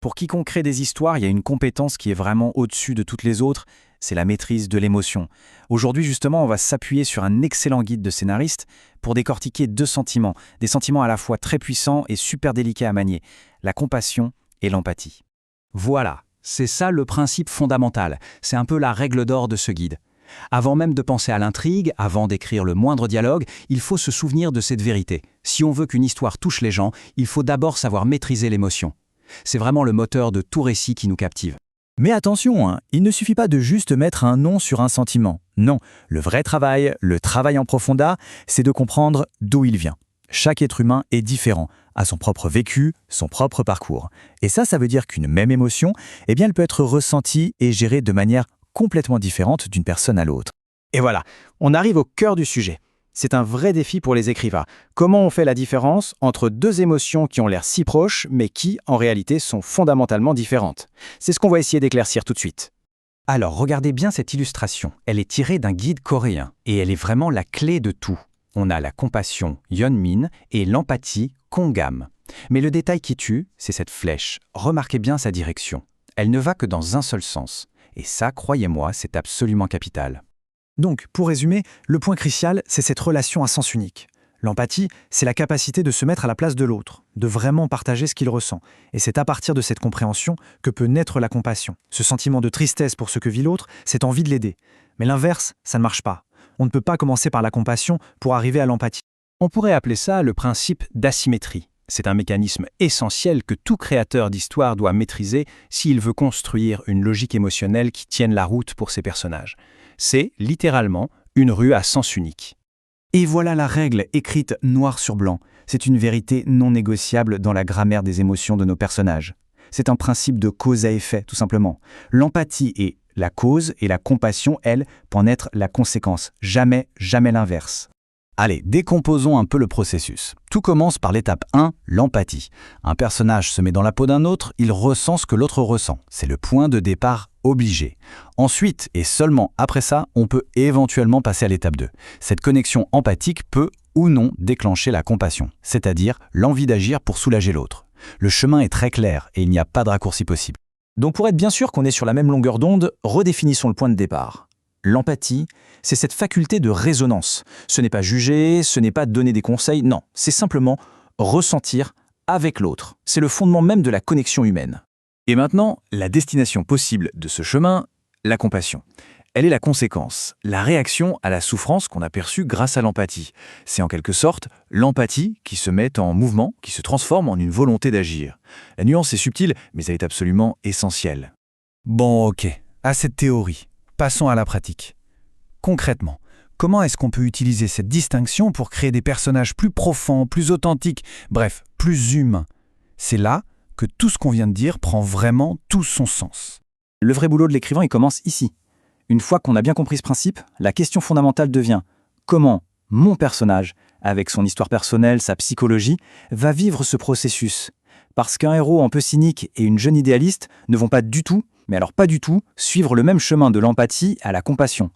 Pour quiconque crée des histoires, il y a une compétence qui est vraiment au-dessus de toutes les autres, c'est la maîtrise de l'émotion. Aujourd'hui, justement, on va s'appuyer sur un excellent guide de scénariste pour décortiquer deux sentiments, des sentiments à la fois très puissants et super délicats à manier, la compassion et l'empathie. Voilà, c'est ça le principe fondamental, c'est un peu la règle d'or de ce guide. Avant même de penser à l'intrigue, avant d'écrire le moindre dialogue, il faut se souvenir de cette vérité. Si on veut qu'une histoire touche les gens, il faut d'abord savoir maîtriser l'émotion. C'est vraiment le moteur de tout récit qui nous captive. Mais attention, il ne suffit pas de juste mettre un nom sur un sentiment. Non, le vrai travail, le travail en profondeur, c'est de comprendre d'où il vient. Chaque être humain est différent, a son propre vécu, son propre parcours. Et ça veut dire qu'une même émotion, elle peut être ressentie et gérée de manière complètement différente d'une personne à l'autre. Et voilà, on arrive au cœur du sujet. C'est un vrai défi pour les écrivains. Comment on fait la différence entre deux émotions qui ont l'air si proches, mais qui, en réalité, sont fondamentalement différentes? C'est ce qu'on va essayer d'éclaircir tout de suite. Alors, regardez bien cette illustration. Elle est tirée d'un guide coréen, et elle est vraiment la clé de tout. On a la compassion, Yeonmin, et l'empathie, Kongam. Mais le détail qui tue, c'est cette flèche. Remarquez bien sa direction. Elle ne va que dans un seul sens. Et ça, croyez-moi, c'est absolument capital. Donc, pour résumer, le point crucial, c'est cette relation à sens unique. L'empathie, c'est la capacité de se mettre à la place de l'autre, de vraiment partager ce qu'il ressent. Et c'est à partir de cette compréhension que peut naître la compassion. Ce sentiment de tristesse pour ce que vit l'autre, cette envie de l'aider. Mais l'inverse, ça ne marche pas. On ne peut pas commencer par la compassion pour arriver à l'empathie. On pourrait appeler ça le principe d'asymétrie. C'est un mécanisme essentiel que tout créateur d'histoire doit maîtriser s'il veut construire une logique émotionnelle qui tienne la route pour ses personnages. C'est littéralement une rue à sens unique. Et voilà la règle écrite noir sur blanc. C'est une vérité non négociable dans la grammaire des émotions de nos personnages. C'est un principe de cause à effet, tout simplement. L'empathie est la cause et la compassion, elle, pour en être la conséquence. Jamais l'inverse. Allez, décomposons un peu le processus. Tout commence par l'étape 1, l'empathie. Un personnage se met dans la peau d'un autre, il ressent ce que l'autre ressent. C'est le point de départ obligé. Ensuite, et seulement après ça, on peut éventuellement passer à l'étape 2. Cette connexion empathique peut ou non déclencher la compassion, c'est-à-dire l'envie d'agir pour soulager l'autre. Le chemin est très clair et il n'y a pas de raccourci possible. Donc pour être bien sûr qu'on est sur la même longueur d'onde, redéfinissons le point de départ. L'empathie, c'est cette faculté de résonance. Ce n'est pas juger, ce n'est pas donner des conseils, non, c'est simplement ressentir avec l'autre. C'est le fondement même de la connexion humaine. Et maintenant, la destination possible de ce chemin, la compassion. Elle est la conséquence, la réaction à la souffrance qu'on a perçue grâce à l'empathie. C'est en quelque sorte l'empathie qui se met en mouvement, qui se transforme en une volonté d'agir. La nuance est subtile, mais elle est absolument essentielle. Bon, ok, à cette théorie. Passons à la pratique. Concrètement, comment est-ce qu'on peut utiliser cette distinction pour créer des personnages plus profonds, plus authentiques, bref, plus humains? C'est là que tout ce qu'on vient de dire prend vraiment tout son sens. Le vrai boulot de l'écrivain, il commence ici. Une fois qu'on a bien compris ce principe, la question fondamentale devient comment mon personnage, avec son histoire personnelle, sa psychologie, va vivre ce processus? Parce qu'un héros un peu cynique et une jeune idéaliste ne vont pas du tout, mais alors pas du tout, suivre le même chemin de l'empathie à la compassion.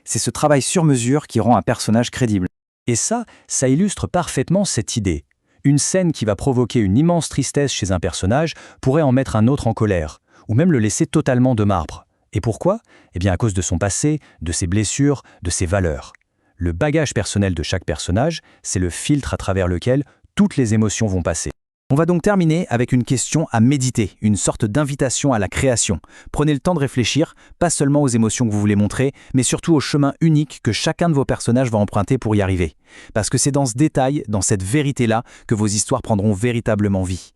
C'est ce travail sur mesure qui rend un personnage crédible. Et ça illustre parfaitement cette idée. Une scène qui va provoquer une immense tristesse chez un personnage pourrait en mettre un autre en colère, ou même le laisser totalement de marbre. Et pourquoi? Eh bien à cause de son passé, de ses blessures, de ses valeurs. Le bagage personnel de chaque personnage, c'est le filtre à travers lequel toutes les émotions vont passer. On va donc terminer avec une question à méditer, une sorte d'invitation à la création. Prenez le temps de réfléchir, pas seulement aux émotions que vous voulez montrer, mais surtout au chemin unique que chacun de vos personnages va emprunter pour y arriver. Parce que c'est dans ce détail, dans cette vérité-là, que vos histoires prendront véritablement vie.